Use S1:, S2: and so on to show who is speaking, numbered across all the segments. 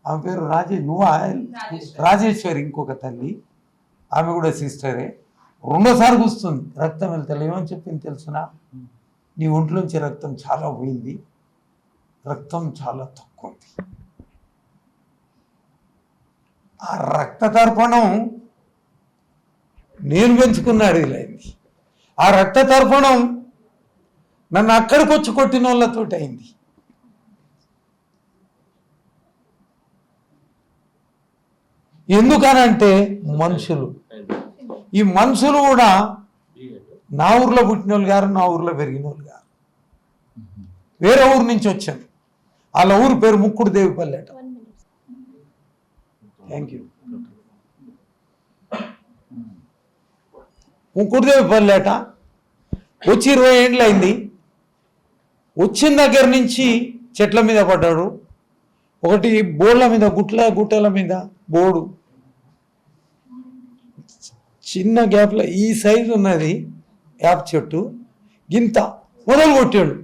S1: ఆమె పేరు రాజేశ్వరి, ఇంకొక తల్లి, ఆమె కూడా సిస్టరే. రెండోసారి వస్తుంది రక్తం వెళ్తారు. ఏమని చెప్పింది తెలుసునా? నీ ఒంట్లోంచి రక్తం చాలా పోయింది, రక్తం చాలా తక్కువ ఉంది. ఆ రక్త తర్పణం నేను పెంచుకున్నాడు ఇలాంటి. ఆ రక్త తర్పణం నన్ను అక్కడికి వచ్చి కొట్టిన వాళ్ళతో అయింది. ఎందుకనంటే మనుషులు, ఈ మనుషులు కూడా నా ఊర్లో పుట్టిన వాళ్ళు గారు, నా ఊర్లో పెరిగిన వాళ్ళు గారు, వేరే ఊరు నుంచి వచ్చాను. వాళ్ళ ఊరు పేరు ముక్కుడు దేవిపల్లి అట. Thank you. ముక్కుడు దేవిపల్లి అట. వచ్చి 20 ఏళ్ళు అయింది. వచ్చిన దగ్గర నుంచి చెట్ల మీద పడ్డాడు. ఒకటి బోర్ల మీద, గుట్టల మీద బోర్డు, చిన్న గ్యాప్లో ఈ సైజు ఉన్నది యాప్ చెట్టు, గింత మొదలు కొట్టాడు.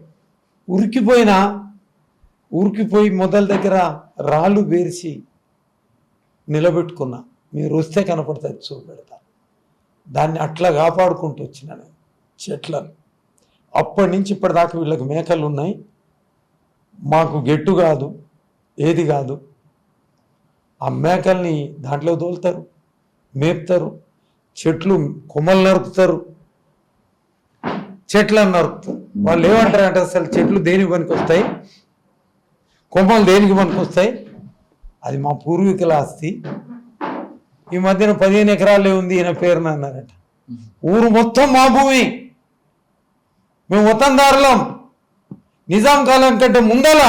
S1: ఉరికిపోయి మొదల దగ్గర రాళ్ళు బేర్చి నిలబెట్టుకున్నా. మీరు వస్తే కనపడుతుంది, చూపెడతా. దాన్ని అట్లా కాపాడుకుంటూ వచ్చినాను చెట్లను. అప్పటి నుంచి ఇప్పటిదాకా వీళ్ళకి మేకలు ఉన్నాయి, మాకు గెట్టు కాదు, ఏది కాదు. ఆ మేకల్ని దాంట్లో తోలుతారు, మేపుతారు, చెట్లు కొమ్మలు నరుకుతారు, చెట్లను నరుకుతారు. వాళ్ళు ఏమంటారంటే అసలు చెట్లు దేనికి పనికి వస్తాయి, కొమ్మలు దేనికి పనికి వస్తాయి? అది మా పూర్వీకుల ఆస్తి. ఈ మధ్యన 15 ఎకరాలే ఉంది ఈయన పేరున అన్నారట. ఊరు మొత్తం మా భూమి, మేము వతందారులం. నిజాం కాలం కంటే ముందల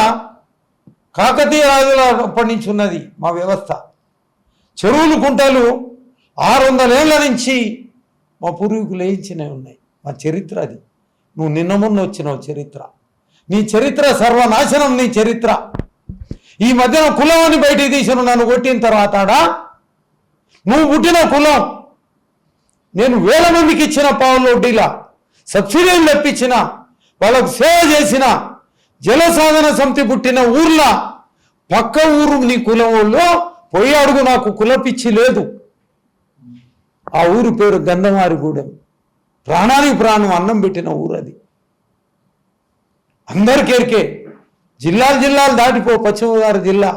S1: కాకతీయ రాజుల అప్పటి నుంచి ఉన్నది మా వ్యవస్థ. చెరువులు కుంటలు 600 ఏళ్ల నుంచి మా పూర్వీకులు వేయించినవి ఉన్నాయి. మా చరిత్ర అది. నువ్వు నిన్న మొన్న వచ్చినావు చరిత్ర. నీ చరిత్ర సర్వనాశనం. నీ చరిత్ర ఈ మధ్యన కులం అని బయటికి తీసిన నన్ను కొట్టిన తర్వాత నువ్వు పుట్టిన కులం నేను వేల మందికి ఇచ్చిన పావుల వడ్డీలా సబ్సిడీలు తెప్పించిన, వాళ్ళకు సేవ చేసిన, జలసాధన సమితి పుట్టిన ఊర్లో పక్క ఊరు నీ కులం వాళ్ళు పోయి అడుగు. నాకు కులపిచ్చి లేదు. ఆ ఊరు పేరు గంధమారిగూడెం. ప్రాణానికి ప్రాణం అన్నం పెట్టిన ఊరు అది. అందరికెరికే. జిల్లాలు దాటిపో, పశ్చిమ గోదావరి జిల్లా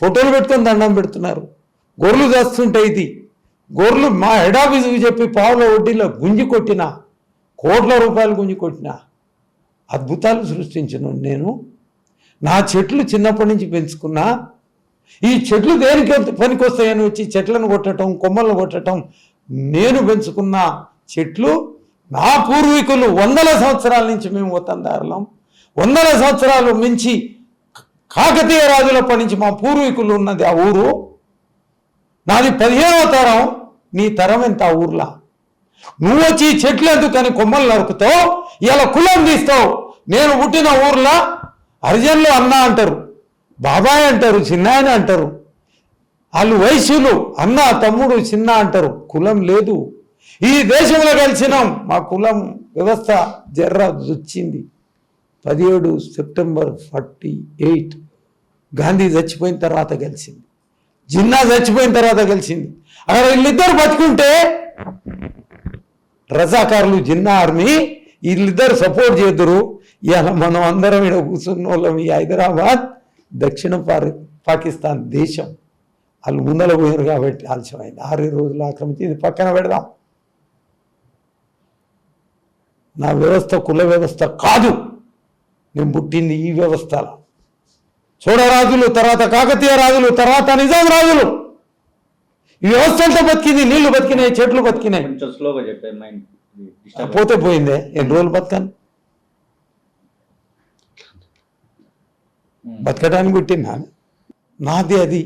S1: ఫోటోలు పెట్టుకొని దండం పెడుతున్నారు. గొర్రెలు తెస్తుంటే ఇది గొర్రెలు మా హెడ్ ఆఫీసుకి చెప్పి పావుల వడ్డీలో గుంజి కొట్టిన, కోట్ల రూపాయలు గుంజి కొట్టిన, అద్భుతాలు సృష్టించిన నేను. నా చెట్లు చిన్నప్పటి నుంచి పెంచుకున్నా. ఈ చెట్లు దేనికి పనికి వస్తాయని వచ్చి చెట్లను కొట్టడం, కొమ్మలను కొట్టడం. నేను పెంచుకున్న చెట్లు నా పూర్వీకులు 100 సంవత్సరాల నుంచి మేము వతందారులం. 100 సంవత్సరాలు మించి కాకతీయ రాజులప్పటి నుంచి మా పూర్వీకులు ఉన్నది ఆ ఊరు. నాది 15వ తరం. నీ తరం ఎంత ఆ ఊర్లా? నువ్వు వచ్చి చెట్లు ఎందుకని కొమ్మలు నరుకుతావు, ఇలా కులం తీస్తావు. నేను పుట్టిన ఊర్లో హరిజనులు అన్న అంటారు, బాబాయ్ అంటారు, చిన్నాయన అంటారు. వాళ్ళు వయసులు అన్న, తమ్ముడు, చిన్న అంటారు. కులం లేదు. ఈ దేశంలో కలిసినాం. మా కులం వ్యవస్థ జర్ర వచ్చింది 17 సెప్టెంబర్ 48. గాంధీ చచ్చిపోయిన తర్వాత కలిసింది. జిన్నా చచ్చిపోయిన తర్వాత కలిసింది. అక్కడ వీళ్ళిద్దరు బతుకుంటే రజాకారులు, జిన్నా ఆర్మీ, వీళ్ళిద్దరు సపోర్ట్ చేద్దరు. ఇలా మనం అందరం ఇక్కడ కూర్చున్న వాళ్ళం. ఈ హైదరాబాద్ దక్షిణ పాకిస్తాన్ దేశం. వాళ్ళు ముందర పోయారు కాబట్టి ఆలస్యమైంది. 6 రోజులు ఆక్రమించి ఇది పక్కన పెడదాం. నా వ్యవస్థ కుల వ్యవస్థ కాదు. నేను పుట్టింది ఈ వ్యవస్థలో. చోడరాజులు, తర్వాత కాకతీయ రాజులు, తర్వాత నిజాం రాజులు. ఈ వ్యవస్థలతో బతికింది. నీళ్లు బతికినాయి, చెట్లు బతికినాయి. పోతే పోయిందే. ఎన్ని రోజులు బతకాను? బతకడానికి పుట్టినా. నాది అది.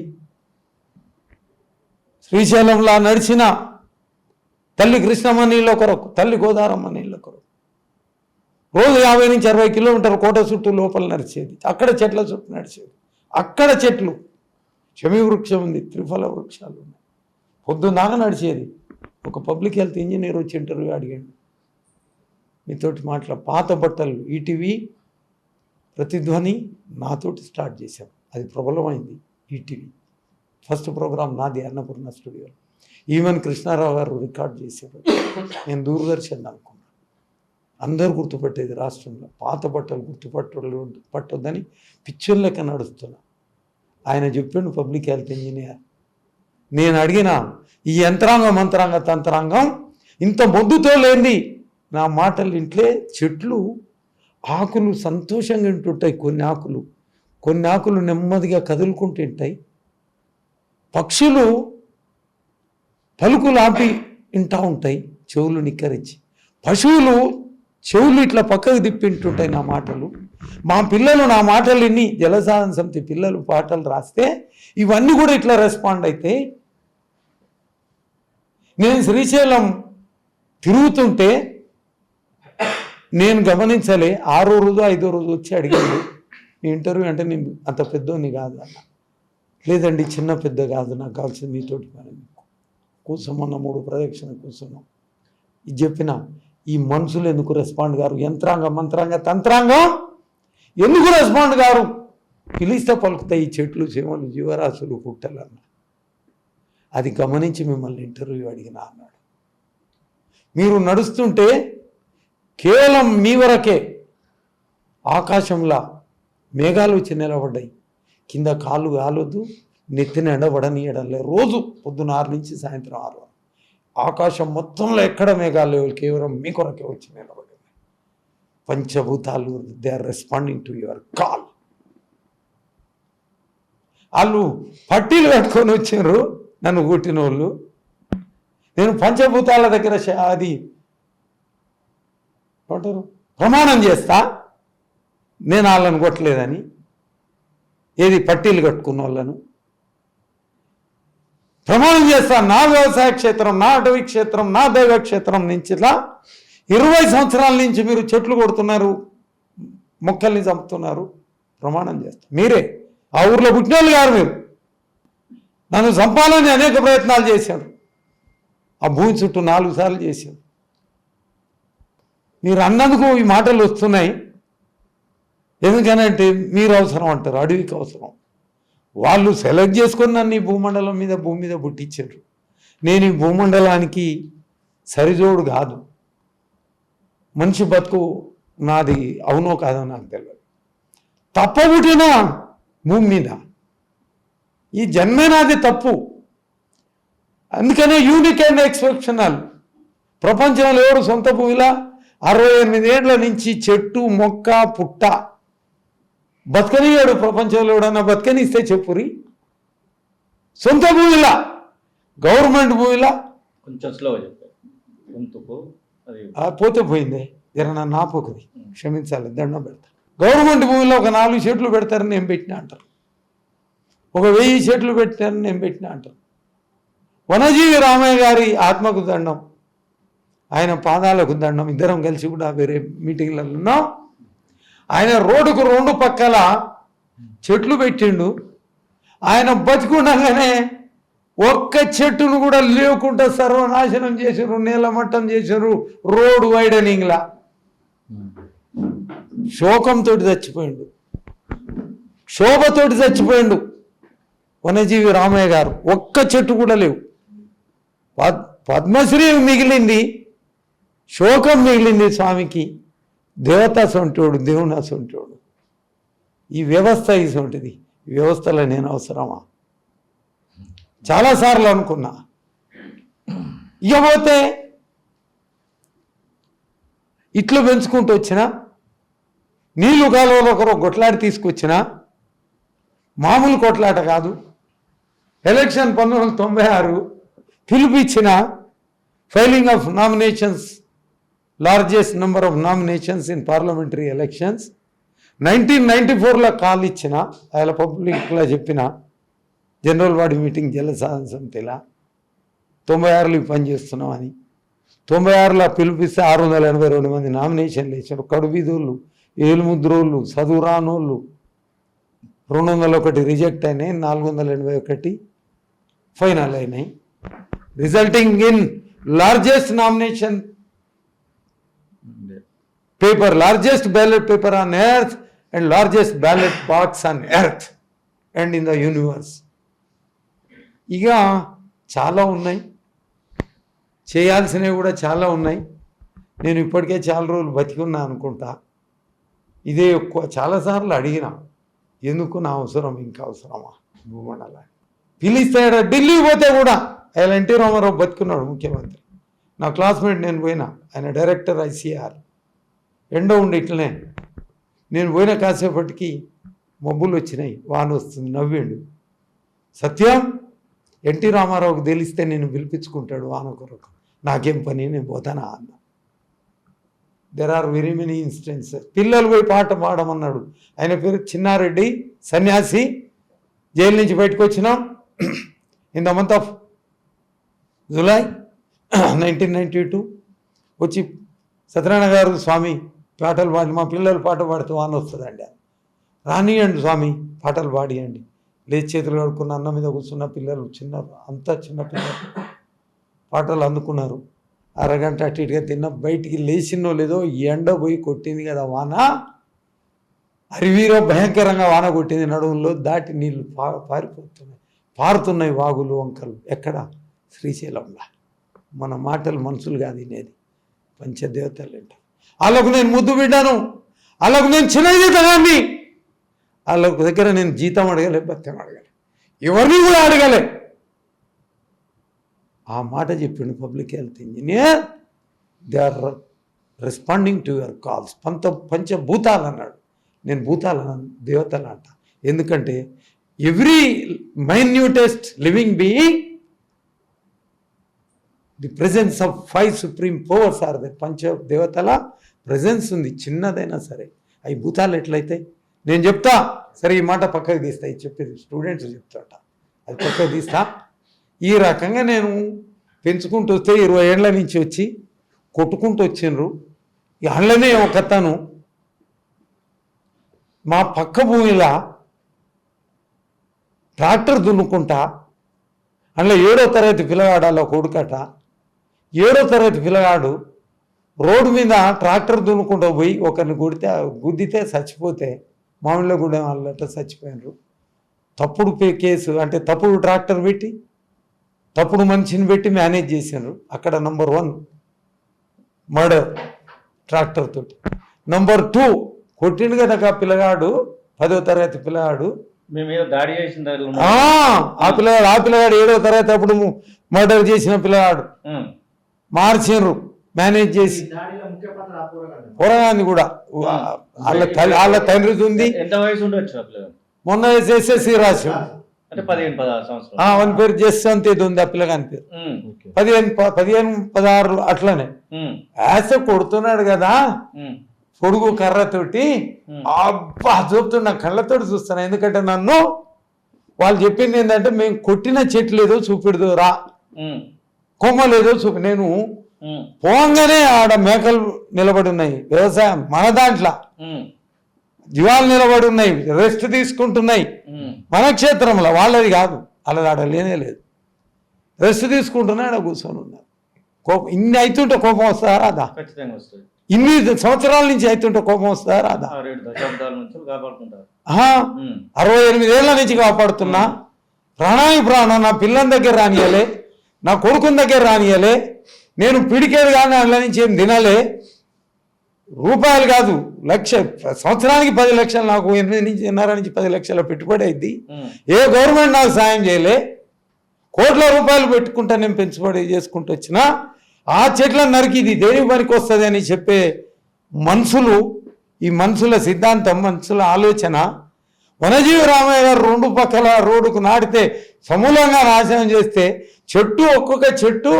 S1: శ్రీశైలంలో నడిచిన తల్లి కృష్ణమ్మ నీళ్ళ కొరకు, తల్లి గోదారమ్మ నీళ్ళ కొరకు రోజు 50 నుంచి 60 కిలోమీటర్లు కోట చుట్టూ లోపల నడిచేది. అక్కడ చెట్ల చుట్టూ నడిచేది. అక్కడ చెట్లు, శమీ వృక్షం ఉంది, త్రిఫల వృక్షాలు ఉన్నాయి. పొద్దున్నాగా నడిచేది. ఒక పబ్లిక్ హెల్త్ ఇంజనీర్ వచ్చి ఇంటర్వ్యూ అడిగాడు. మీతోటి పాత బట్టలు, ఈటీవీ ప్రతిధ్వని నాతోటి స్టార్ట్ చేశాం. అది ప్రబలమైంది. ఈటీవీ ఫస్ట్ ప్రోగ్రామ్ నాది అన్నపూర్ణ స్టూడియో. ఈవెన్ కృష్ణారావు గారు రికార్డ్ చేశారు. నేను దూరదర్శన్ అనుకున్నాను. అందరూ గుర్తుపట్టేది రాష్ట్రంలో. పాత బట్టలు పట్టొద్దని పిక్చర్ లెక్క నడుస్తున్నా. ఆయన చెప్పిండు పబ్లిక్ హెల్త్ ఇంజనీర్. నేను అడిగిన ఈ మంత్రాంగ తంత్రాంగం ఇంత మొద్దుతో లేంది. నా మాటలు ఇంట్లే చెట్లు ఆకులు సంతోషంగా ఉంటుంటాయి. కొన్ని ఆకులు నెమ్మదిగా కదులుకుంటుంటాయి. పక్షులు పలుకులు ఆపి వింటూ ఉంటాయి చెవులు నిక్కరించి. పశువులు చెవులు ఇట్లా పక్కకు తిప్పింటుంటాయి నా మాటలు. మా పిల్లలు నా మాటలు విని జలసాధన సమితి పిల్లలు పాటలు రాస్తే ఇవన్నీ కూడా ఇట్లా రెస్పాండ్ అయితే. నేను శ్రీశైలం తిరుగుతుంటే నేను గమనించలే. 6వ రోజు 5వ రోజు వచ్చి అడిగాడు, మీ ఇంటర్వ్యూ అంటే నేను అంత పెద్దోని కాదు అన్న. లేదండి చిన్న పెద్ద కాదు, నాకు కావాల్సింది మీతోటి పని. కూర్చోమన్న 3 ప్రదక్షిణ కూర్చున్నాం. ఇది చెప్పిన ఈ మనుషులు ఎందుకు రెస్పాండ్ గారు? మంత్రాంగ తంత్రాంగం ఎందుకు రెస్పాండ్ గారు? పిలిస్తే పలుకుతాయి ఈ చెట్లు చేమలు జీవరాశులు పుట్టలన్న. అది గమనించి మిమ్మల్ని ఇంటర్వ్యూ అడిగిన అన్నాడు. మీరు నడుస్తుంటే కేవలం మీ వరకే ఆకాశంలా మేఘాలు వచ్చి నిలబడ్డాయి. కింద కాళ్ళు కాలొద్దు, నెత్తిన ఎండబడనీయడంలే. రోజు పొద్దున 6 నుంచి సాయంత్రం 6 వరకు ఆకాశం మొత్తంలో ఎక్కడ మేఘాలు లేవు, కేవలం మీ కొరకే వచ్చి నిలబడింది. పంచభూతాలు they are responding to your call. వాళ్ళు పట్టీలు కట్టుకొని వచ్చారు నన్ను కొట్టిన వాళ్ళు. నేను పంచభూతాల దగ్గర అది అంటారు ప్రమాణం చేస్తా నేను వాళ్ళని కొట్టలేదని. ఏది పట్టీలు కట్టుకున్న వాళ్ళను ప్రమాణం చేస్తా. నా వ్యవసాయ క్షేత్రం, నా అటవీ క్షేత్రం, నా దైవ క్షేత్రం నుంచి ఇలా 20 సంవత్సరాల నుంచి మీరు చెట్లు కొడుతున్నారు, మొక్కల్ని చంపుతున్నారు, ప్రమాణం చేస్తారు. మీరే ఆ ఊర్లో పుట్టినోళ్ళు గారు. మీరు నన్ను చంపాలని అనేక ప్రయత్నాలు చేశారు. ఆ భూమి చుట్టూ 4 సార్లు చేశారు. మీరు అన్నందుకు ఈ మాటలు వస్తున్నాయి. ఎందుకనంటే మీరు అవసరం అంటారు, అడవికి అవసరం. వాళ్ళు సెలెక్ట్ చేసుకొని నన్ను ఈ భూమండలం మీద భూమి మీద పుట్టించారు. నేను ఈ భూమండలానికి సరిజోడు కాదు. మనిషి బతుకు నాది అవునో కాదో నాకు తెలియదు. తప్పబుట్టినా భూమి మీద ఈ జన్మే నాది తప్పు. అందుకనే యూనిక్ అండ్ ఎక్సెప్షనల్. ప్రపంచంలో ఎవరు సొంత భూమిలా 68 ఏళ్ల నుంచి చెట్టు మొక్క పుట్ట బతకనియాడు. ప్రపంచంలో ఎవడన్నా బతకనిస్తే చెప్పురి. సొంత భూమిలా, గవర్నమెంట్ భూమిలా
S2: కొంచెం స్లోగా చెప్పారు.
S1: పోతే పోయిందే, జర నన్ను ఆపోకుది, క్షమించాలి, దండం పెడతా. గవర్నమెంట్ భూమిలో ఒక 4 చెట్లు పెడతారని నేను పెట్టినా అంటారు. ఒక 1000 చెట్లు పెట్టారని నేను పెట్టినా అంటారు. వనజీవి రామయ్య గారి ఆత్మకు దండం, ఆయన పాదాలకు దండం. ఇద్దరం కలిసి కూడా వేరే మీటింగ్లలో ఉన్నాం. ఆయన రోడ్డుకు 2 పక్కల చెట్లు పెట్టిండు. ఆయన బతికుండగానే ఒక్క చెట్టును కూడా లేకుండా సర్వనాశనం చేశారు, నేలమట్టం చేశారు. రోడ్ వైడనింగ్లా శోకంతో చచ్చిపోయిండు, శోభతోటి చచ్చిపోయిండు వనజీవి రామయ్య గారు. ఒక్క చెట్టు కూడా లేవు. పద్మశ్రీ మిగిలింది, శోకం మిగిలింది స్వామికి. దేవతా సొంటోడు, దేవుని సొంటోడు. ఈ వ్యవస్థ ఇసొంటిది. ఈ వ్యవస్థలో నేను అవసరమా? చాలాసార్లు అనుకున్నా. ఇకపోతే ఇట్లు పెంచుకుంటూ వచ్చిన, నీళ్లు కాలువలో ఒకరు కొట్లాడి తీసుకొచ్చిన, మామూలు కొట్లాట కాదు. ఎలక్షన్ 1996 పిలిపించిన, filing of nominations, largest number of nominations in parliamentary elections. 1994లో కాల్ ఇచ్చిన, ఆయన పబ్లిక్లో చెప్పిన, జనరల్ బాడీ మీటింగ్ జలసాధన సమితిలా 96లో పనిచేస్తున్నామని. 96లో పిలిపిస్తే 682 మంది నామినేషన్లు ఇచ్చారు. కడుబీదోళ్ళు, ఏలుముద్రోళ్ళు, చదువురానోళ్ళు 201 రిజెక్ట్ అయినాయి, 481 ఫైనల్ అయినాయి. Resulting in largest nomination paper, largest ballot paper on earth and largest ballot box on earth and in the universe. ఇక చాలా ఉన్నాయి, చేయాల్సినవి కూడా చాలా ఉన్నాయి. నేను ఇప్పటికే చాలా రోజులు బతికున్నా అనుకుంటా. ఇదే ఎక్కువ చాలాసార్లు అడిగిన, ఎందుకు నా అవసరం ఇంకా అవసరమా భూమండలాన్ని పిలిస్తే ఢిల్లీ పోతే కూడా ఆయన ఎన్టీ రామారావు బతుకున్నాడు ముఖ్యమంత్రి. నా క్లాస్మేట్ నేను పోయినా, ఆయన డైరెక్టర్ ICR. ఎండో ఉండి ఇట్లనే నేను పోయిన కాసేపటికి మబ్బులు వచ్చినాయి, వాన వస్తుంది, నవ్విండు. సత్యం, ఎన్టీ రామారావుకి తెలిస్తే నేను పిలిపించుకుంటాడు వాన కొరకు, నాకేం పని, నేను పోతానా అన్న. There are very many instances. పిల్లలు పోయి పాట పాడమన్నాడు. ఆయన పేరు చిన్నారెడ్డి, సన్యాసి, జైలు నుంచి బయటకు వచ్చినాం in the month of July 1992. వచ్చి సత్యనారాయణ గారు స్వామి పాటలు పాడి, మా పిల్లలు పాట పాడుతూ వాన వస్తుందండి, రానియండి స్వామి పాటలు పాడియండి. లేచి చేతులు కడుక్కున్న అన్నం మీద కూర్చున్న పిల్లలు, అంతా చిన్న పిల్లలు పాటలు అందుకున్నారు. అరగంట అటు ఇటుగా తిన్న, బయటికి లేచినో లేదో ఎండ పోయి కొట్టింది కదా వాన, అరివీరో భయంకరంగా వాన కొట్టింది. నడువుల్లో దాటి నీళ్లు పారుతున్నాయి వాగులు వంకలు. ఎక్కడ? శ్రీశైలంలో. మన మాటలు మనుషులు కాదు వినేది, పంచదేవతలు అంటారు. వాళ్ళకు నేను ముద్దు బిడ్డాను, వాళ్ళకు నేను చిన్న జీతగాన్ని, వాళ్ళ దగ్గర నేను జీతం అడగలే, భత్యం అడగలే, ఎవరిని కూడా అడగలే. ఆ మాట చెప్పిండు public health engineer. They are responding to your calls. పంచభూతాలు అన్నాడు. నేను భూతాలు అన్నాను, దేవతలు అంట. ఎందుకంటే every minutest living being, the presence of 5 supreme powers are the పంచదేవతల ప్రెజెన్స్ ఉంది, చిన్నదైనా సరే. అవి భూతాలు ఎట్లయితే నేను చెప్తా. సరే ఈ మాట పక్కకు తీస్తా, ఇది చెప్పేది స్టూడెంట్స్ చెప్తాట, అది పక్కకు తీస్తా. ఈ రకంగా నేను పెంచుకుంటూ వస్తే 20 ఏళ్ల నుంచి వచ్చి కొట్టుకుంటూ వచ్చిండ్రు. అందులోనే ఒకతను మా పక్క భూమిలా ట్రాక్టర్ దున్నుకుంటా, అందులో 7వ తరగతి పిల్లగాడాలో కొడుకట, 7వ తరగతి పిల్లగాడు రోడ్డు మీద ట్రాక్టర్ దున్నుకుంటూ పోయి ఒకరిని గుద్దితే చచ్చిపోతే, మామిళ్ళ కూడా వాళ్ళట చచ్చిపోయినారు. తప్పుడు కేసు, అంటే తప్పుడు ట్రాక్టర్ పెట్టి తప్పుడు మనిషిని పెట్టి మేనేజ్ చేసినారు. అక్కడ నంబర్ 1 మర్డర్ ట్రాక్టర్ తోటి. నంబర్ 2 కొట్టిండు కదా పిల్లగాడు, 10వ తరగతి పిల్లగాడు, ఆ పిల్లగాడు 7వ తరగతి అప్పుడు మర్డర్ చేసిన పిల్లగాడు. మార్చిండ్రు మేనేజ్ చేసి. పొరగాన్ని కూడా వాళ్ళ తండ్రి ఉంది. మొన్న SSC రాసి వన్ పేరు జస్వంత్ ఇది ఉంది, ఆ పిల్లగాని పేరు. 15-16 అట్లనే యాస కొడుతున్నాడు కదా పొడుగు కర్రతోటి. అబ్బా చూపుతున్నా, కళ్ళతోటి చూస్తాను. ఎందుకంటే నన్ను వాళ్ళు చెప్పింది ఏంటంటే, మేము కొట్టిన చెట్లు ఏదో చూపిడదు రా, కొమ్మలేదో చూపి. నేను పోంగానే ఆడ మేకలు నిలబడి ఉన్నాయి, వ్యవసాయం మన దాంట్లో జీవాలు నిలబడి ఉన్నాయి, రెస్ట్ తీసుకుంటున్నాయి మన క్షేత్రంలో. వాళ్ళది కాదు, వాళ్ళది ఆడ లేనే లేదు. రెస్ట్ తీసుకుంటున్నా ఆడ కూర్చొని ఉన్నారు. కోపం ఇన్ని అవుతుంటే కోపం వస్తుందా రాదా? ఇన్ని సంవత్సరాల నుంచి అవుతుంటే కోపం వస్తుందా రాదా? 68 ఏళ్ల నుంచి కాపాడుతున్నా. ప్రాణం నా పిల్లని దగ్గర రానియలే, నా కొడుకుని దగ్గర రానియలే. నేను పిడికేడు కానీ అందులో నుంచి ఏం తినలే. రూపాయలు కాదు, సంవత్సరానికి 10 లక్షలు, నాకు 8.5 నుంచి 10 లక్షల పెట్టుబడి అయింది. ఏ గవర్నమెంట్ నాకు సాయం చేయలే. కోట్ల రూపాయలు పెట్టుకుంటా నేను పెంచుబడి చేసుకుంటూ వచ్చిన. ఆ చెట్లను నరికి ఇది దేనికి పనికి వస్తుంది అని చెప్పే మనుషులు, ఈ మనుషుల సిద్ధాంతం, మనుషుల ఆలోచన. వనజీవి రామయ్య గారు 2 పక్కల రోడ్డుకు నాటితే సమూలంగా నాశనం చేస్తే, చెట్టు ఒక్కొక్క చెట్టు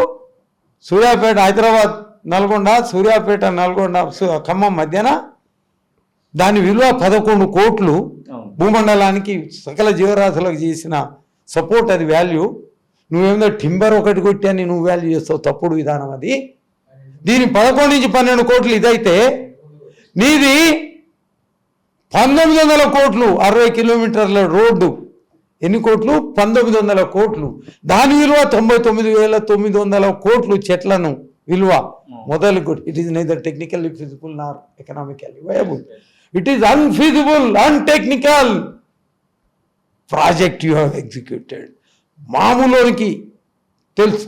S1: సూర్యాపేట, హైదరాబాద్, నల్గొండ, సూర్యాపేట, నల్గొండ, ఖమ్మం మధ్యన దాని విలువ 11 కోట్లు. భూమండలానికి సకల జీవరాశులకు చేసిన సపోర్ట్, అది వాల్యూ. నువ్వేమో టింబర్ ఒకటి కొట్టి అని నువ్వు వాల్యూ చేస్తావు, తప్పుడు విధానం అది. దీని 11 నుంచి 12 కోట్లు ఇదైతే, నీది 1900 కోట్లు. 60 కిలోమీటర్ల రోడ్డు ఎన్ని కోట్లు? 1900 కోట్లు. దాని విలువ 99,900 కోట్లు. చెట్లను విలువ మొదలు. It is neither technically feasible nor economically viable. It is unfeasible, untechnical project you have executed. మామూలుకి తెలుసు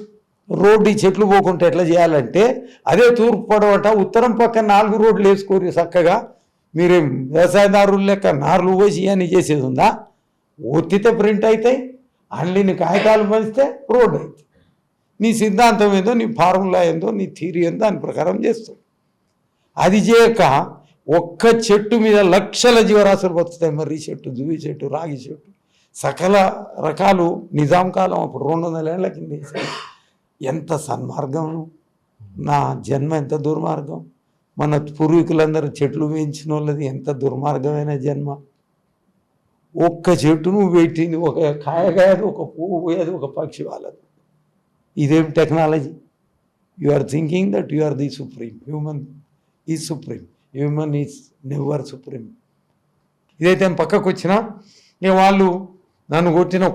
S1: రోడ్డు ఈ చెట్లు పోకుంటే ఎట్లా చేయాలంటే అదే తూర్పు పడవట ఉత్తరం పక్కన 4 రోడ్లు వేసుకోరు చక్కగా. మీరేం వ్యవసాయదారులు లెక్క నార్లు పోసి అని చేసేది ఉందా? ఒత్తితే ప్రింట్ అవుతాయి, అన్ని కాగితాలు పంచితే రోడ్డు అవుతాయి. నీ సిద్ధాంతం ఏందో, నీ ఫార్ములా ఏందో, నీ థీరీ ఏందో దాని ప్రకారం చేస్తాం. అది చేయక ఒక్క చెట్టు మీద లక్షల జీవరాశులు బతుకుతాయి. మర్రి చెట్టు, జువి చెట్టు, రాగి చెట్టు, సకల రకాలు నిజాం కాలం అప్పుడు 200 ఏళ్ల కింద వేసారు. ఎంత సన్మార్గం! నా జన్మ ఎంత దుర్మార్గం! మన పూర్వీకులందరూ చెట్లు వేయించిన వాళ్ళది ఎంత దుర్మార్గమైన జన్మ. ఒక్క చెట్టు నువ్వు పెట్టింది, ఒక కాయ కాయదు, ఒక పువ్వు పోయేది, ఒక పక్షి వాళ్ళది. ఇదేం technology? You are thinking that you are the supreme. Human is supreme, human is never supreme. ఇదైతే పక్కకు వచ్చినా ఇక వాళ్ళు నన్ను కొట్టిన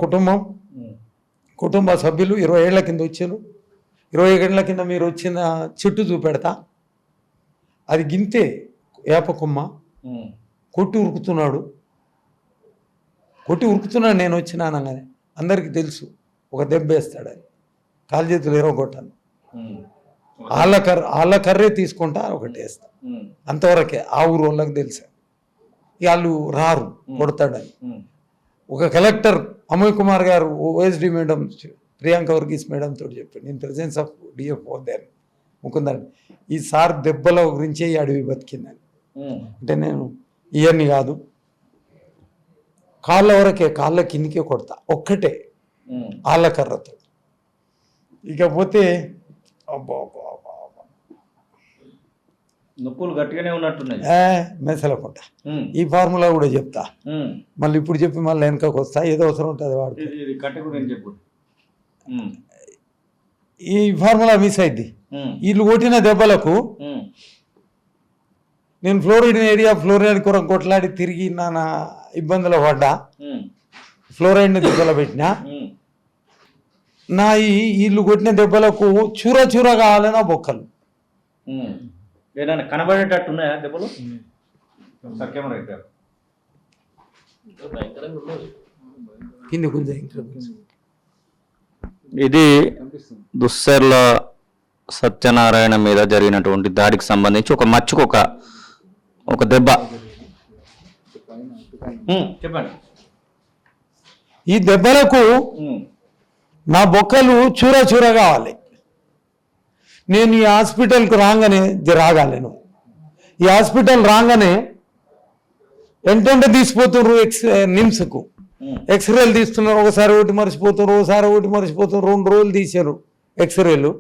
S1: కుటుంబ సభ్యులు 20 ఏళ్ల కింద వచ్చారు. 20 ఏళ్ల కింద మీరు వచ్చిన చెట్టు చూపెడతా, అది గింతే ఏపకొమ్మ, కొట్టి ఉరుకుతున్నాడు నేను వచ్చినానగానే. అందరికీ తెలుసు ఒక దెబ్బ వేస్తాడని, కాలు చేతులు ఎరగొట్టాను. ఆళ్ళ కర్రే తీసుకుంటా ఒకటి వేస్తా, అంతవరకే. ఆ ఊరు వాళ్ళకి తెలుసా, వాళ్ళు రారు కొడతాడని. ఒక కలెక్టర్ అమోయ్ కుమార్ గారు OSD madam Priyanka Varghese madam తోటి చెప్పాడు, నేను ప్రెసెన్స్ ఆఫ్ డిఎఫ్ పోదాను ముకుందని, ఈ సార్ దెబ్బల గురించే ఈ అడవి బతికిందని. అంటే నేను ఇవన్నీ కాదు, కాళ్ళ వరకే, కాళ్ళ కిందికే కొడతా ఒక్కటే ఆళ్ళ కర్రతో. ఇకపోతే
S2: నొప్పులు గట్టిగానే ఉన్నట్టున్నాయి
S1: మెసలకుంటా. ఈ ఫార్ములా కూడా చెప్తా, మళ్ళీ ఇప్పుడు చెప్పి మళ్ళీ వెనకకు వస్తా, ఏదో అవసరం ఉంటుంది వాడు. ఈ ఫార్ములా మిస్ అయింది. వీళ్ళు కొట్టిన దెబ్బలకు నేను ఫ్లోరైడ్ కొరకు కొట్లాడి తిరిగి నా ఇబ్బందులు పడ్డా, ఫ్లోరైడ్ని దెబ్బలు పెట్టినా. నా వీళ్ళు కొట్టిన దెబ్బలకు చూర కావాలన్నా బొక్కలు
S2: కనబడేటట్టున్నాయా దెబ్బలు? ఇది దుస్సర్ల సత్యనారాయణ మీద జరిగినటువంటి దాడికి సంబంధించి ఒక మచ్చుకు ఒక దెబ్బ. చెప్పండి.
S1: ఈ దెబ్బలకు నా బొక్కలు చూర కావాలి. నేను ఈ హాస్పిటల్కి రాగాలేను. ఈ హాస్పిటల్ రాగానే ఎంటంటే తీసిపోతున్నారు నిమ్స్కు, ఎక్స్రేలు తీస్తున్నారు. ఒకసారి ఒకటి మర్చిపోతున్నారు, 2 రోజులు తీశారు ఎక్స్రేలు.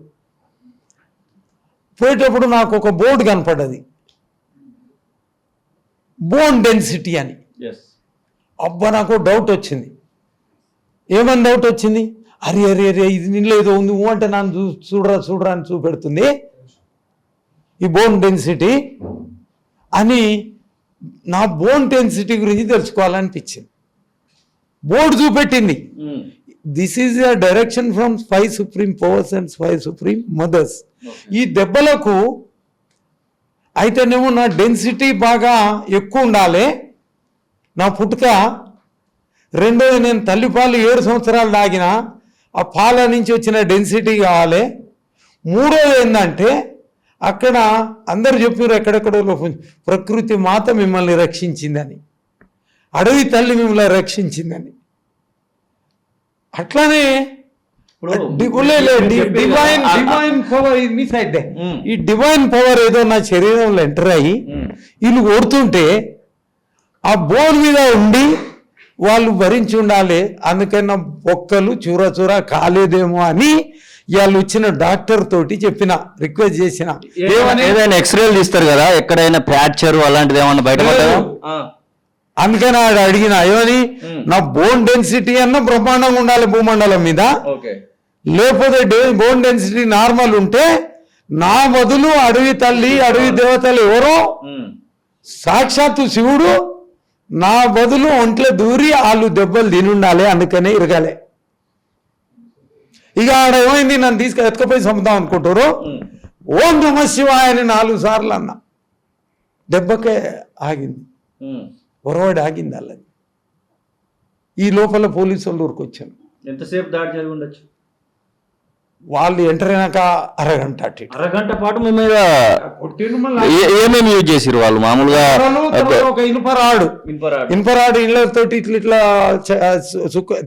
S1: పోయేటప్పుడు నాకు ఒక బోర్డు కనపడ్డది, బోన్ డెన్సిటీ అని. అబ్బా నాకు డౌట్ వచ్చింది. ఏమని డౌట్ వచ్చింది? అరే ఇది నిన్న ఏదో ఉంది అంటే నన్ను చూడరా అని చూపెడుతుంది ఈ బోన్ డెన్సిటీ అని. నా బోన్ డెన్సిటీ గురించి తెలుసుకోవాలనిపించింది. బోర్డు చూపెట్టింది, this is a direction from 5 supreme powers and 5 supreme mothers. ఈ దెబ్బలకు అయితేనేమో నా డెన్సిటీ బాగా ఎక్కువ ఉండాలి, నా పుట్టుక. రెండోది, నేను తల్లిపాలు 7 సంవత్సరాలు తాగిన ఆ పాల నుంచి వచ్చిన డెన్సిటీ కావాలి. మూడోది ఏంటంటే అక్కడ అందరు చెప్పారు ఎక్కడెక్కడో ప్రకృతి మాత మిమ్మల్ని రక్షించిందని, అడవి తల్లి మిమ్మల్ని రక్షించిందని. అట్లానే డివైన్ పవర్ మిస్ అయితే ఈ డివైన్ పవర్ ఏదో నా శరీరంలో ఎంటర్ అయ్యి వీళ్ళు కొడుతుంటే ఆ బోన్ మీద ఉండి వాళ్ళు భరించి ఉండాలి. అందుకన్నా బొక్కలు చూర కాలేదేమో అని వాళ్ళు వచ్చిన డాక్టర్ తోటి చెప్పిన, రిక్వెస్ట్ చేసిన.
S2: ఏదైనా ఎక్స్రేలు తీస్తారు కదా, ఎక్కడైనా ఫ్రాక్చర్ అలాంటిది ఏమన్నా బయట
S1: అందుకని ఆడు అడిగిన, ఏమని, నా బోన్ డెన్సిటీ అన్న బ్రహ్మాండంగా ఉండాలి భూమండలం మీద, లేకపోతే బోన్ డెన్సిటీ నార్మల్ ఉంటే నా బదులు అడవి తల్లి అడవి దేవతలు ఎవరో సాక్షాత్తు శివుడు నా బదులు ఒంట్లో దూరి వాళ్ళు దెబ్బలు తినుండాలి, అందుకనే ఇరగాలి. ఇక ఆడ ఏమైంది, నన్ను ఎత్తుకపోయి చంపుదాం అనుకుంటారు. ఓం నమ శివాయ అని 4 సార్లు అన్నా, దెబ్బకే ఆగింది, ఒరవాడి ఆగింది. అల్లది. ఈ లోపల పోలీసు వాళ్ళు ఊరికొచ్చాను.
S2: ఎంతసేపు దాడి జరిగి ఉండొచ్చు?
S1: వాళ్ళు ఎంటర్ అయినాక అరగంట అటు ఇటు.
S2: అరగంట పాటు మీ మీద
S1: కొట్టిండు మళ్ళా.
S2: ఏమేమి యూజ్ చేసిరు వాళ్ళు మామూలుగా?
S1: తర్వాత ఒక ఇనుపరాడు ఇండ్లతోటి ఇట్లా ఇట్లా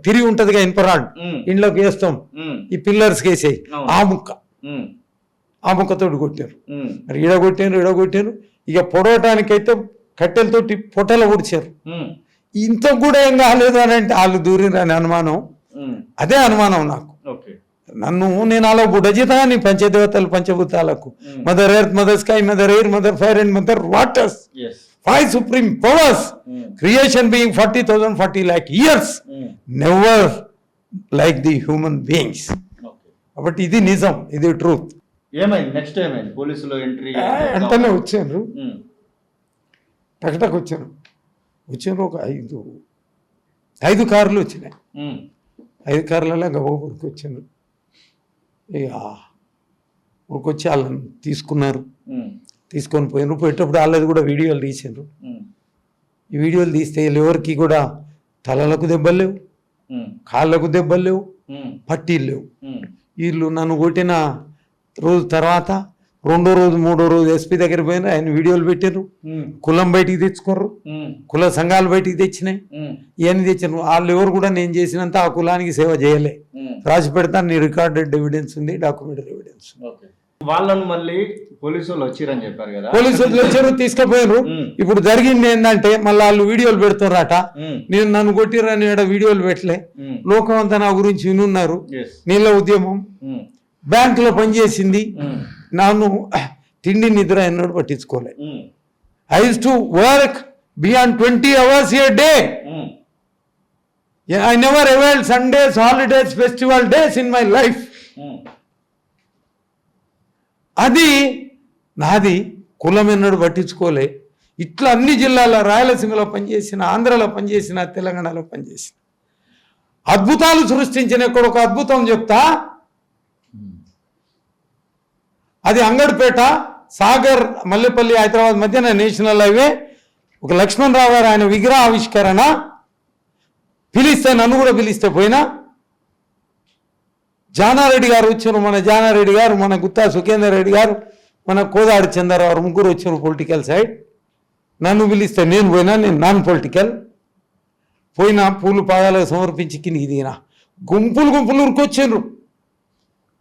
S1: తిరిగి ఉంటదిగా ఇనుపరాడు, ఇండ్లోకి వేస్తాం, ఈ పిల్లర్స్ వేసేయి, ఆ ముక్కతోటి కొట్టారు. మరి ఈడగొట్టారు. ఇక పొడవటానికైతే కట్టెలతోటి పొట్టలు పొడిచారు. ఇంత కూడా ఏం కాలేదు అని అంటే వాళ్ళు దూరిరని అనుమానం. అదే అనుమానం నాకు. నేను అలా బుడజితాని పంచదేవతలు పంచభూతాలకు, mother earth, mother sky, mother air, mother fire and mother waters, 5 supreme powers, creation being 40,000 40 lakh years, never like the human beings. కాబట్టి ఇది నిజం, ఇది ట్రూత్.
S2: ఏమైంది నెక్స్ట్? ఏమైంది? పోలీసులు ఎంట్రీ
S1: వెంటనే వచ్చారు, టకటక్ వచ్చారు. ఒక 5 కార్లు వచ్చినాయి. 5 కార్లలో గబగబురికి వచ్చారు. ఇక ఊరికొచ్చి వాళ్ళని తీసుకొని పోయినారు. పోయేటప్పుడు వాళ్ళది కూడా వీడియోలు తీసారు. ఈ వీడియోలు తీస్తే ఎవరికి కూడా తలలకు దెబ్బలు లేవు, కాళ్ళకు దెబ్బలు లేవు, పట్టీలు లేవు. వీళ్ళు నన్ను కొట్టిన రోజు తర్వాత 2వ రోజు 3వ రోజు ఎస్పీ దగ్గర పోయినా ఆయన వీడియోలు పెట్టారు. కులం బయటికి తెచ్చుకోరు, కుల సంఘాలు బయటికి తెచ్చినాయి, ఇవన్నీ తెచ్చారు. వాళ్ళు ఎవరు కూడా నేను చేసినంత ఆ కులానికి సేవ చేయలే. రాసి పెడతాను, నీ రికార్డెడ్ ఎవిడెన్స్ ఉంది, డాక్యుమెంటరీ ఎవిడెన్స్.
S2: వాళ్ళను మళ్ళీ పోలీసులు వచ్చారని చెప్పారు కదా?
S1: పోలీసులు వచ్చారు, తీసుకుపోయారు. ఇప్పుడు జరిగింది ఏంటంటే మళ్ళీ వాళ్ళు వీడియోలు పెడుతున్నారట. నేను నన్ను కొట్టిరని వీడియోలు పెట్టలే. లోకం అంతా నా గురించి వినున్నారు. నీళ్ళ ఉద్యమం, బ్యాంకులో పనిచేసింది, నన్ను తిండి నిద్ర ఎన్నడూ పట్టించుకోలే. I use to work beyond 20 hours a day. I never availed Sundays, holidays, festival days in my life. అది నాది. కులం ఎన్నడూ పట్టించుకోలే. ఇట్లా అన్ని జిల్లాల, రాయలసీమలో పనిచేసిన, ఆంధ్రలో పనిచేసిన, తెలంగాణలో పనిచేసిన, అద్భుతాలు సృష్టించిన ఇక్కడ ఒక అద్భుతం చెప్తా. అది అంగడిపేట, సాగర్, మల్లెపల్లి, హైదరాబాద్ మధ్యన నేషనల్ హైవే. ఒక లక్ష్మణరావు గారు ఆయన విగ్రహ ఆవిష్కరణ పిలిస్తే, నన్ను కూడా పిలిస్తే పోయినా. జానారెడ్డి గారు వచ్చారు, మన జానారెడ్డి గారు, మన గుత్తా సుఖేందర్ రెడ్డి గారు, మన కోదాడి చంద్రరావు, ముగ్గురు వచ్చారు పొలిటికల్ సైడ్. నన్ను పిలిస్తే నేను పోయినా. నేను నాన్ పొలిటికల్ పోయినా. పూలు పాదాలకు సమర్పించి కిందికి దిగిన. గుంపులు ఉరికొచ్చారు.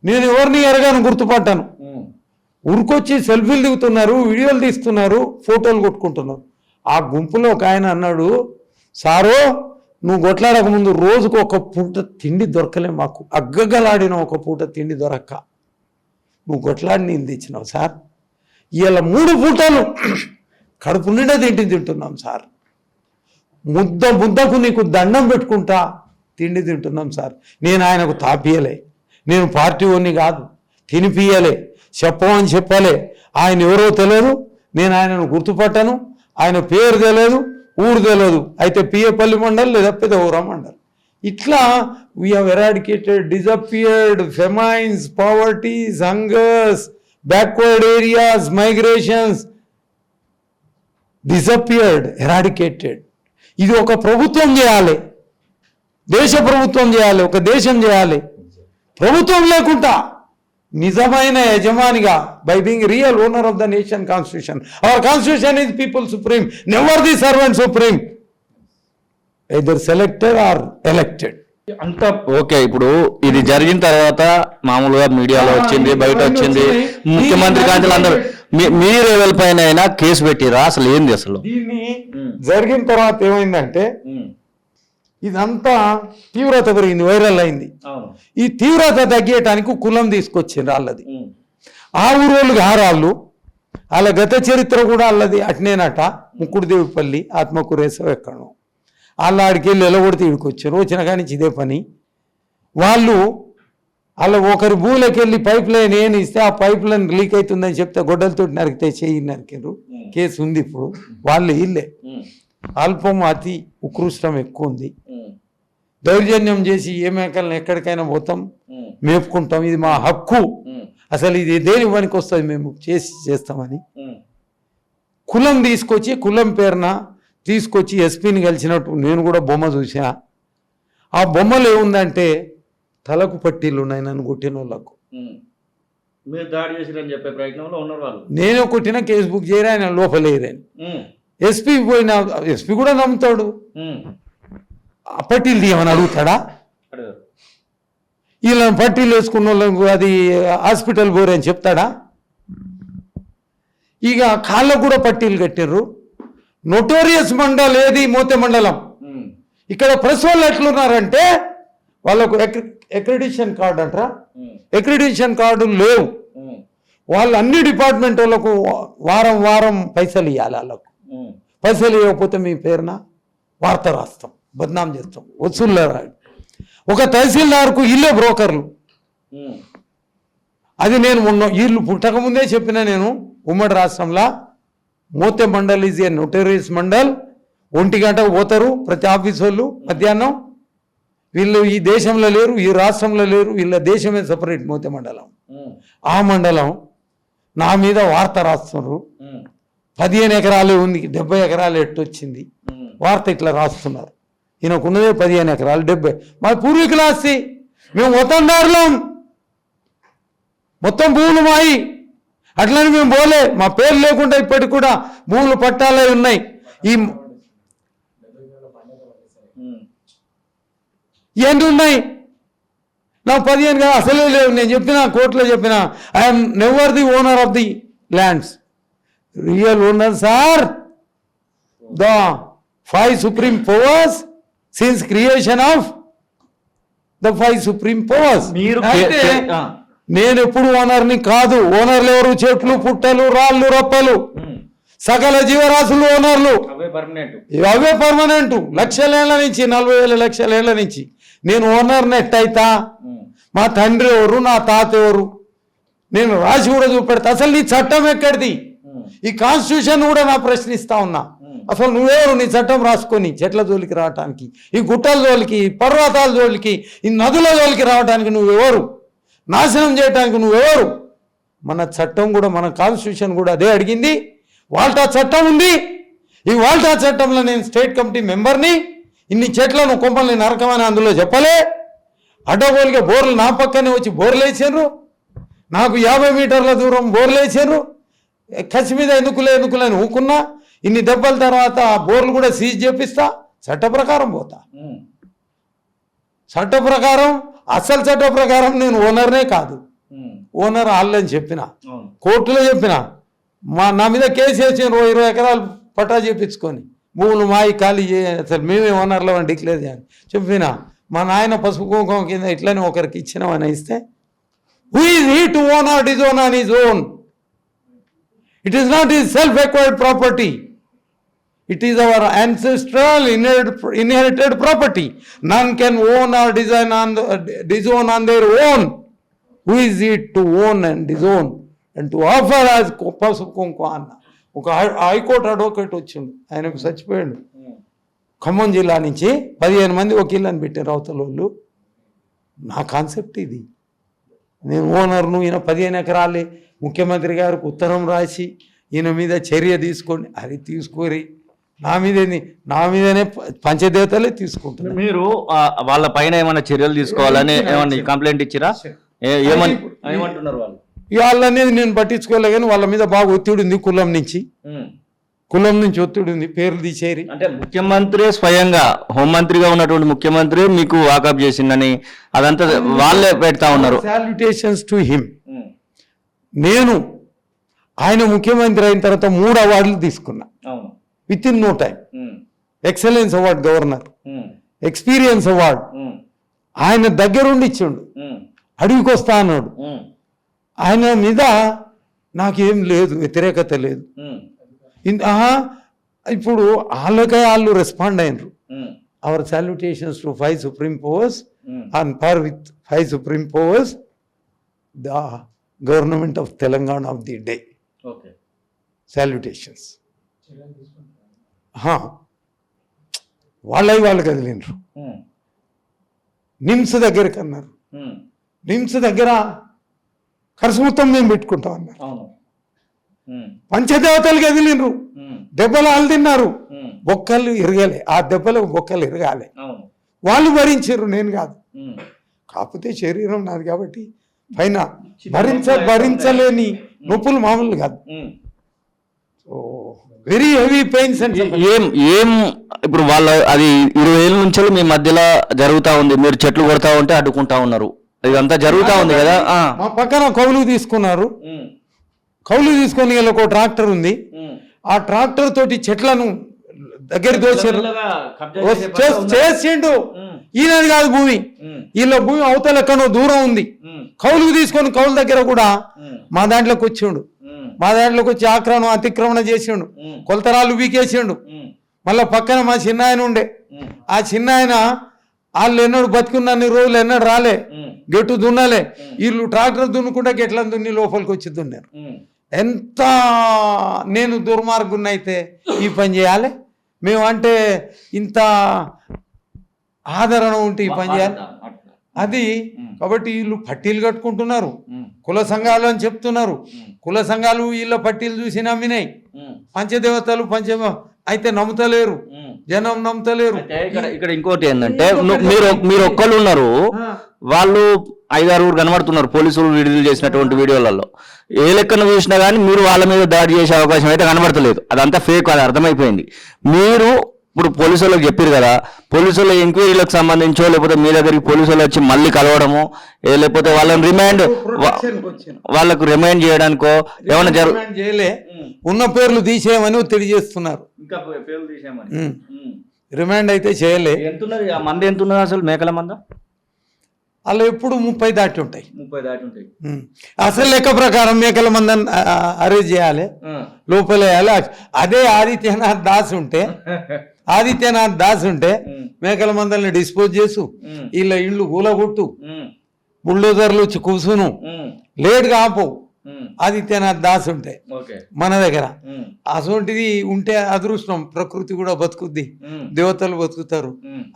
S1: నేను ఎవరిని ఎరగాను, గుర్తుపట్టాను. ఉరికొచ్చి సెల్ఫీలు దిగుతున్నారు, వీడియోలు తీస్తున్నారు, ఫోటోలు కొట్టుకుంటున్నారు. ఆ గుంపులో ఒక ఆయన అన్నాడు, సారో నువ్వు కొట్లాడక ముందు రోజుకు ఒక పూట తిండి దొరకలే మాకు, అగ్గగలాడిన ఒక పూట తిండి దొరక్క నువ్వు కొట్లాడి నీళ్ళు తెచ్చినావు సార్. ఇలా 3 పూటలు కడుపు నిండా తింటున్నాం సార్. ముద్దకు నీకు దండం పెట్టుకుంటా తిండి తింటున్నాం సార్. నేను ఆయనకు తాపియలే, నేను పార్టీ ఓన్ని కాదు, తినిపియలే, చెప్పమని చెప్పలే. ఆయన ఎవరో తెలియదు, నేను ఆయనను గుర్తుపట్టాను, ఆయన పేరు తెలియదు, ఊరు తెలియదు. అయితే పియ్యపల్లి మండల్ లేదా పెదవురా మండల్. ఇట్లా we have eradicated, disappeared, famines, poverties, hungers, backward areas, migrations, disappeared, eradicated. ఇది ఒక ప్రభుత్వం చేయాలి, దేశ ప్రభుత్వం చేయాలి, ఒక దేశం చేయాలి. ప్రభుత్వం లేకుండా నిజమైన యజమానిగా, by being real owner of the nation constitution. Our constitution is people supreme, never the servant supreme, either selected or elected.
S2: అంతా ఓకే. ఇప్పుడు ఇది జరిగిన తర్వాత మామూలుగా మీడియాలో వచ్చింది, బయట వచ్చింది, ముఖ్యమంత్రి కాంచెలు అందరూ మీ లెవెల్ పైన అయినా కేసు పెట్టిరా? అసలు ఏంది అసలు?
S1: దీన్ని జరిగిన తర్వాత ఏమైందంటే ఇదంతా తీవ్రత పెరిగింది, వైరల్ అయింది. ఈ తీవ్రత తగ్గేయటానికి కులం తీసుకొచ్చిండ్రు వాళ్ళది. ఆ ఊరోళ్ళు గారాళ్ళు, వాళ్ళ గత చరిత్ర కూడా వాళ్ళది అట్నేనట. ముక్కుడుదేవిపల్లి, ఆత్మకూరేసో ఎక్కడో వాళ్ళ ఆడికి వెళ్ళి ఎలగొడితే ఇడికి వచ్చారు. వచ్చిన కానీ ఇదే పని. వాళ్ళు ఒకరి భూమిలోకి వెళ్ళి పైప్ లైన్ ఏని ఇస్తే ఆ పైప్ లైన్ లీక్ అవుతుందని చెప్తే గొడ్డలతో నరికితే చెయ్యి నరికారు. కేసు ఉంది ఇప్పుడు. వాళ్ళు ఇల్లే అల్పం, అతి ఉత్కృష్టం ఎక్కువ ఉంది. దౌర్జన్యం చేసి ఏ మేకలను ఎక్కడికైనా పోతాం, మేపుకుంటాం, ఇది మా హక్కు, అసలు ఇది దేని పనికి వస్తుంది, మేము చేస్తామని కులం తీసుకొచ్చి, కులం పేరున తీసుకొచ్చి ఎస్పీని కలిసినట్టు నేను కూడా బొమ్మ చూసా. ఆ బొమ్మలు ఏముందంటే తలకు పట్టీలు ఉన్నాయి నన్ను కొట్టిన వాళ్ళకు.
S2: మీరు దాడి చేసిరని చెప్పే ప్రయత్నంలో ఉన్నారు వాళ్ళు.
S1: నేనే కొట్టిన కేసు బుక్ చేయరా, ఆయన లోపలేరని. ఎస్పీ పోయినా ఎస్పీ కూడా నమ్ముతాడు. ఆ పట్టీలు తీయమని అడుగుతాడా? వీళ్ళ పట్టీలు వేసుకున్న వాళ్ళకు అది హాస్పిటల్ పోరే అని చెప్తాడా? ఇక కాళ్ళకు కూడా పట్టీలు కట్టిర్రు. నోటోరియస్ మండల్ ఏది మోతే మండలం. ఇక్కడ ప్రెస్ వాళ్ళు ఎట్లున్నారంటే వాళ్ళకు అక్రిడిషన్ కార్డు అంటారా, అక్రిడిషన్ కార్డు లేవు. వాళ్ళు అన్ని డిపార్ట్మెంట్ వాళ్ళకు వారం వారం పైసలు ఇవ్వాలి. వాళ్ళకు పైసలు ఇవ్వకపోతే మీ పేరున వార్త రాస్తాం, బద్నాం చేస్తాం, వసూళ్ళు రాడు. ఒక తహసీల్దార్కు ఇల్లే బ్రోకర్లు. అది నేను మొన్న వీళ్ళు పుట్టకముందే చెప్పిన, నేను ఉమ్మడి రాష్ట్రంలో Mothe mandal is a notorious mandal. 1 గంటకు పోతారు ప్రతి ఆఫీస్ వాళ్ళు మధ్యాహ్నం. వీళ్ళు ఈ దేశంలో లేరు, ఈ రాష్ట్రంలో లేరు, వీళ్ళ దేశమే సపరేట్ మోతే మండలం. ఆ మండలం నా మీద వార్త రాస్తున్నారు. 15 ఎకరాలే ఉంది, 70 ఎకరాలు ఎట్టొచ్చింది వార్త ఇట్లా రాస్తున్నారు. ఈయనకున్నదే 15 ఎకరాలు, 70 మా పూర్వీకుల ఆస్తి. మేము వతందారులం, మొత్తం భూములు మాయి. అట్లని మేము పోలే, మా పేరు లేకుండా ఇప్పటికి కూడా భూములు పట్టాలే ఉన్నాయి. ఈ ఏంటి ఉన్నాయి నాకు 15 కదా అసలే లేవు. నేను చెప్పిన కోర్టులో చెప్పిన, I'm never the owner of the lands. Real owner sir the 5 supreme powers since creation of the 5 supreme powers. నేను ఎప్పుడు ఓనర్ని కాదు. ఓనర్లు ఎవరు? చెట్లు, పుట్టలు, రాళ్ళు, రప్పలు, సకల జీవరాశులు ఓనర్లు. అవే పర్మనెంట్. లక్షలేళ్ల నుంచి, 40,000 లక్షలేళ్ల నుంచి నేను ఓనర్ని ఎట్టయితా? మా తండ్రి ఎవరు, నా తాత ఎవరు? నేను రాసి కూడా చూపెడతా. అసలు నీ చట్టం ఎక్కడిది? ఈ కాన్స్టిట్యూషన్ కూడా నా ప్రశ్నిస్తా ఉన్నా. అసలు నువ్వెవరు నీ చట్టం రాసుకొని చెట్ల జోలికి రావటానికి, ఈ గుట్టల జోలికి, పర్వతాల జోలికి, ఈ నదుల జోలికి రావడానికి నువ్వెవరు? నాశనం చేయడానికి నువ్వెవరు? మన చట్టం కూడా, మన కాన్స్టిట్యూషన్ కూడా అదే అడిగింది. వాల్టా చట్టం ఉంది. ఈ వాల్టా చట్టంలో నేను స్టేట్ కమిటీ మెంబర్ని. ఇన్ని చెట్లను కొంపల్ని నరకమని అందులో చెప్పలే. అడ్డగోలుగా బోర్లు నా పక్కనే వచ్చి బోర్లు వేసారు. నాకు 50 మీటర్ల దూరం బోర్లు వేసారు. కసి మీద ఎందుకులేని ఊకున్నా. ఇన్ని దెబ్బల తర్వాత ఆ బోర్లు కూడా సీజ్ చేపిస్తా. చట్ట ప్రకారం పోతా. చట్ట ప్రకారం, అసలు చట్ట ప్రకారం నేను ఓనర్నే కాదు. ఓనర్ వాళ్ళని చెప్పిన, కోర్టులో చెప్పిన. నా మీద కేసు వేసి 20 ఎకరాలు పట్టా చేపించుకొని భూములు మాయి ఖాళీ అసలు మేమే ఓనర్లో అని డిక్లేర్ చేయాలి చెప్పిన. మా నాయన పసుపు కుంకుమ కింద ఇట్లనే ఒకరికి ఇచ్చినామని ఇస్తే, who is he to own or disown on his own? It is not his self acquired property. It is our ancestral inherited property. None can own or disown on their own. Who is it to own and disown and to offer as పసుపు కుంకుమ అన్న? ఒక high court advocate వచ్చిండు, ఆయనకు చచ్చిపోయాడు. ఖమ్మం జిల్లా నుంచి 15 మంది వకీళ్ళని పెట్టారు అవతల వాళ్ళు. నా కాన్సెప్ట్ ఇది. నేను ఓనర్ను, ఈయన 15 ఎకరాలే. ముఖ్యమంత్రి గారికి ఉత్తరం రాసి ఈయన మీద చర్య తీసుకోండి. అది తీసుకోరి. నా మీదనే పంచదేవతలే తీసుకుంటున్నారు.
S2: మీరు వాళ్ళ పైన ఏమైనా చర్యలు తీసుకోవాలని ఏమన్నా కంప్లైంట్ ఇచ్చిరా? ఏమంటున్నారు వాళ్ళు?
S1: వాళ్ళనేది నేను పట్టించుకోలే, కానీ వాళ్ళ మీద బాగా ఒత్తిడి ఉంది. కులం నుంచి ఒత్తిడి ఉంది. పేర్లు తీసేరి. అంటే
S2: ముఖ్యమంత్రి స్వయంగా హోంమంత్రిగా ఉన్నటువంటి ముఖ్యమంత్రి మీకు వాకప్ చేసిందని అదంతా వాళ్ళే పెడతా ఉన్నారు.
S1: Salutations to him. నేను ఆయన ముఖ్యమంత్రి అయిన తర్వాత 3 అవార్డులు తీసుకున్నా with in no time. Excellence award governor, experience award. ఆయన దగ్గరుండి ఇచ్చిండు. అడవికి వస్తా అన్నాడు. ఆయన మీద నాకేం లేదు, వ్యతిరేకత లేదు. ఇప్పుడు వాళ్ళు రెస్పాండ్ అయినరు. Our salutations to 5 supreme powers on par with 5 supreme powers, the government of Telangana of the day. Salutations. వాళ్ళు కదిలినరు. నిమ్స్ దగ్గరికి అన్నారు. నిమ్స్ దగ్గర ఖర్చు మొత్తం మేము పెట్టుకుంటాం అన్నారు. పంచదేవతలు కదిలినరు. దెబ్బలు వాళ్ళు తిన్నారు. బొక్కలు ఇరగాలి. ఆ దెబ్బలకు బొక్కలు ఇరగాలి. వాళ్ళు భరించారు, నేను కాదు. కాకపోతే శరీరం నాది కాబట్టి పైన భరించలేని నొప్పులు మామూలు కాదు. సో వెరీ హెవీ పెయిన్స్ అంటే
S2: ఏం ఇప్పుడు వాళ్ళ అది 20 ఏళ్ళ నుంచి మీ మధ్యలో జరుగుతా ఉంది, మీరు చెట్లు కొడతా ఉంటే అడ్డుకుంటా ఉన్నారు, ఇదంతా జరుగుతా ఉంది కదా.
S1: మా పక్కన కౌలు తీసుకున్నారు, కౌలు తీసుకొని ఒక ట్రాక్టర్ ఉంది, ఆ ట్రాక్టర్ తోటి చెట్లను దగ్గర చేసిండు. ఈయనది కాదు భూమి, వీళ్ళ భూమి అవతల ఎక్కడో దూరం ఉంది, కౌలుకు తీసుకొని కౌలు దగ్గర కూడా మా దాంట్లోకి వచ్చిండు, మా దాంట్లోకి వచ్చి ఆక్రమణ అతిక్రమణ చేసిండు, కొలతరాలు వీకేసిండు. మళ్ళా పక్కన మా చిన్న ఆయన ఉండే, ఆ చిన్న ఆయన వాళ్ళు ఎన్నడు బతుకున్నన్ని రోజులు ఎన్నడు రాలే, గెట్టు దున్నలే, వీళ్ళు ట్రాక్టర్ దున్నుకుంటే గెట్లను దున్ని లోపలికి వచ్చి దున్నారు. ఎంత నేను దుర్మార్గున్న అయితే ఈ పని చేయాలి మేము అంటే ఇంత ఆదరణ ఉంటే ఈ పని చేయాలి అది. కాబట్టి వీళ్ళు పట్టీలు కట్టుకుంటున్నారు, కుల సంఘాలు అని చెప్తున్నారు, కుల సంఘాలు వీళ్ళ పట్టీలు చూసి నమ్మినాయి, పంచదేవతలు అయితే నమ్ముతలేరు, జనం నమ్ముతలేరు.
S2: ఇక్కడ ఇంకోటి ఏంటంటే మీరు ఒక్కళ్ళు ఉన్నారు, వాళ్ళు 5-6 కనబడుతున్నారు పోలీసులు విడుదల చేసినటువంటి వీడియోలలో. ఏ లెక్కన చూసినా కానీ మీరు వాళ్ళ మీద దాడి చేసే అవకాశం అయితే కనబడతలేదు, అదంతా ఫేక్, అది అర్థమైపోయింది. మీరు ఇప్పుడు పోలీసు వాళ్ళకి చెప్పారు కదా, పోలీసుల ఎంక్వైరీలకు సంబంధించో లేకపోతే మీ దగ్గరికి పోలీసులు వచ్చి మళ్ళీ కలవడమో లేకపోతే వాళ్ళని వాళ్ళకు రిమైండ్ చేయడానికో ఏమైనా
S1: చేయలే, ఉన్న పేర్లు తీసేయమని ఒత్తిడి చేస్తున్నారు, రిమైండ్ అయితే చేయలే.
S2: మంది ఎంత ఉన్నది అసలు మేకల మంద?
S1: అలా ఎప్పుడు 30 దాటి ఉంటాయి. అసలు లెక్క ప్రకారం మేకల మందని అరేంజ్ చేయాలి, లోపల వేయాలి. అదే ఆదిత్యనాథ్ దాస్ ఉంటే మేకల మందల్ని డిస్పోజ్ చేసు, వీళ్ళ ఇళ్ళు కూలగొట్టు, బుల్డోజర్లు వచ్చి కూసును, లేట్గా ఆపు. ఆదిత్యనాథ్ దాస్ ఉంటే మన దగ్గర అసొంటిది ఉంటే అదృష్టం, ప్రకృతి కూడా బతుకుద్ది, దేవతలు బతుకుతారు,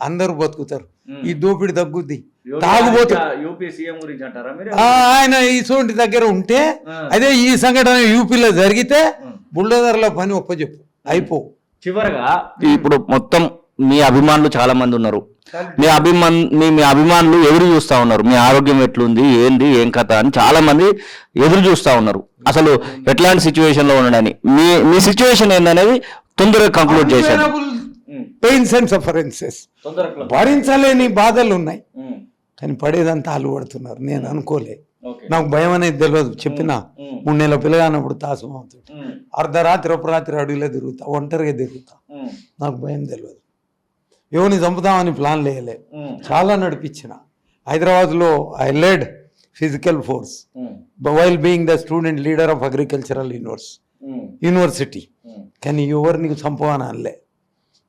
S1: అందరూ బతుకుతారు, ఈ దోపిడి తగ్గుద్ది. తాగుబోతు ఆయన ఇసోంటి దగ్గర ఉంటే, అదే ఈ సంఘటన యూపీలో జరిగితే బుల్డోజర్ల పని ఒప్పచెప్పు అయిపో.
S2: చివరగా ఇప్పుడు మొత్తం మీ అభిమానులు చాలా మంది ఉన్నారు, మీ అభిమానులు ఎదురు చూస్తా ఉన్నారు, మీ ఆరోగ్యం ఎట్లుంది ఏంది ఏం కథ అని చాలా మంది ఎదురు చూస్తా ఉన్నారు. అసలు ఎట్లాంటి సిచ్యువేషన్ లో ఉండడానికి మీ సిచ్యువేషన్ ఏందనేది తొందరగా కంక్లూడ్ చేశారు.
S1: పెయిన్స్ అండ్ సఫరెన్సెస్, భరించలేని బాధలు ఉన్నాయి, కానీ పడేదంతా ఆలు పడుతున్నారు. నేను అనుకోలే, నాకు భయం అనేది తెలియదు. చెప్పిన 3 నెలల పిల్లగానప్పుడు తాసం అవుతుంది, అర్ధరాత్రి అపరాత్రి అడుగులో తిరుగుతా, ఒంటరిగా తిరుగుతా, నాకు భయం తెలియదు. ఎవరిని చంపుతామని ప్లాన్ లేయలే, చాలా నడిపించిన. హైదరాబాద్లో I led physical force while being the student leader of agricultural university, కానీ ఎవరిని చంపవని అనలే.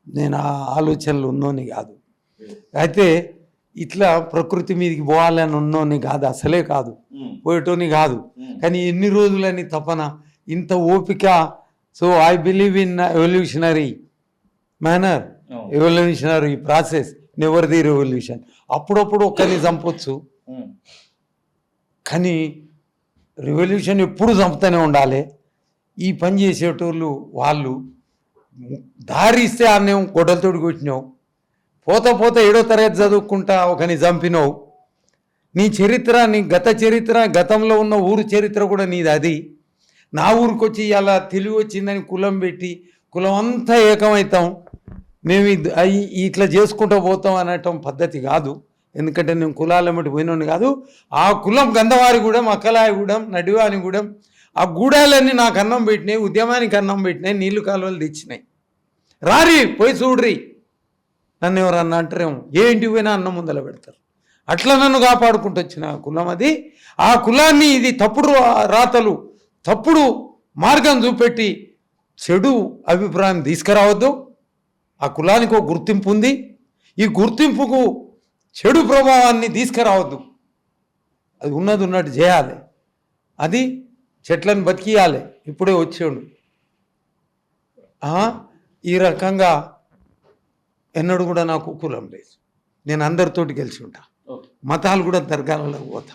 S1: నేను ఆ ఆలోచనలు ఉన్నోని కాదు, అయితే ఇట్లా ప్రకృతి మీదకి పోవాలని ఉన్నోని కాదు, అసలే కాదు, పోయేటోని కాదు. కానీ ఎన్ని రోజులని తపన, ఇంత ఓపిక. So I believe in evolutionary manner, evolutionary process, never the revolution. అప్పుడప్పుడు ఒక్కరిని చంపొచ్చు, కానీ రెవల్యూషన్ ఎప్పుడు చంపుతూనే ఉండాలి. ఈ పని చేసేటోళ్ళు వాళ్ళు దారి ఇస్తే ఆనేం గొడ్డలతోటి కొట్టినావు, పోతా 7వ తరగతి చదువుకుంటా ఒకని చంపినావు. నీ చరిత్ర, నీ గతంలో ఉన్న ఊరు చరిత్ర కూడా నీది. అది నా ఊరికి వచ్చి ఇలా తెలివి వచ్చిందని కులం పెట్టి కులం అంతా ఏకమవుతాం, మేము ఇట్లా చేసుకుంటూ పోతాం అనటం పద్ధతి కాదు. ఎందుకంటే నేను కులాల మట్టి పోయినోని కాదు. ఆ కులం గంధవారిగూడెం, అక్కలాయగూడెం, నడివానిగూడెం, ఆ గూడాలన్నీ నాకు అన్నం పెట్టినాయి, ఉద్యమానికి అన్నం పెట్టినాయి, నీళ్లు కాలువలు తెచ్చినాయి. రారి పోయి చూడ్రి, నన్ను ఎవరన్నా అంటారేమో, ఏ ఇంటికి పోయినా అన్నం ముందల పెడతారు. అట్లా నన్ను కాపాడుకుంటూ వచ్చిన కులం అది. ఆ కులాన్ని ఇది తప్పుడు రాతలు, తప్పుడు మార్గం చూపెట్టి చెడు అభిప్రాయం తీసుకురావద్దు. ఆ కులానికి ఒక గుర్తింపు ఉంది, ఈ గుర్తింపుకు చెడు ప్రభావాన్ని తీసుకురావద్దు. అది ఉన్నది ఉన్నట్టు చేయాలి, అది చెట్లను బతికియాలి. ఇప్పుడే వచ్చాడు ఈ రకంగా ఎన్నడూ కూడా నాకు కులం లేదు. నేను అందరితోటి కలిసి ఉంటా, మతాలు కూడా దర్గాలలో పోతా.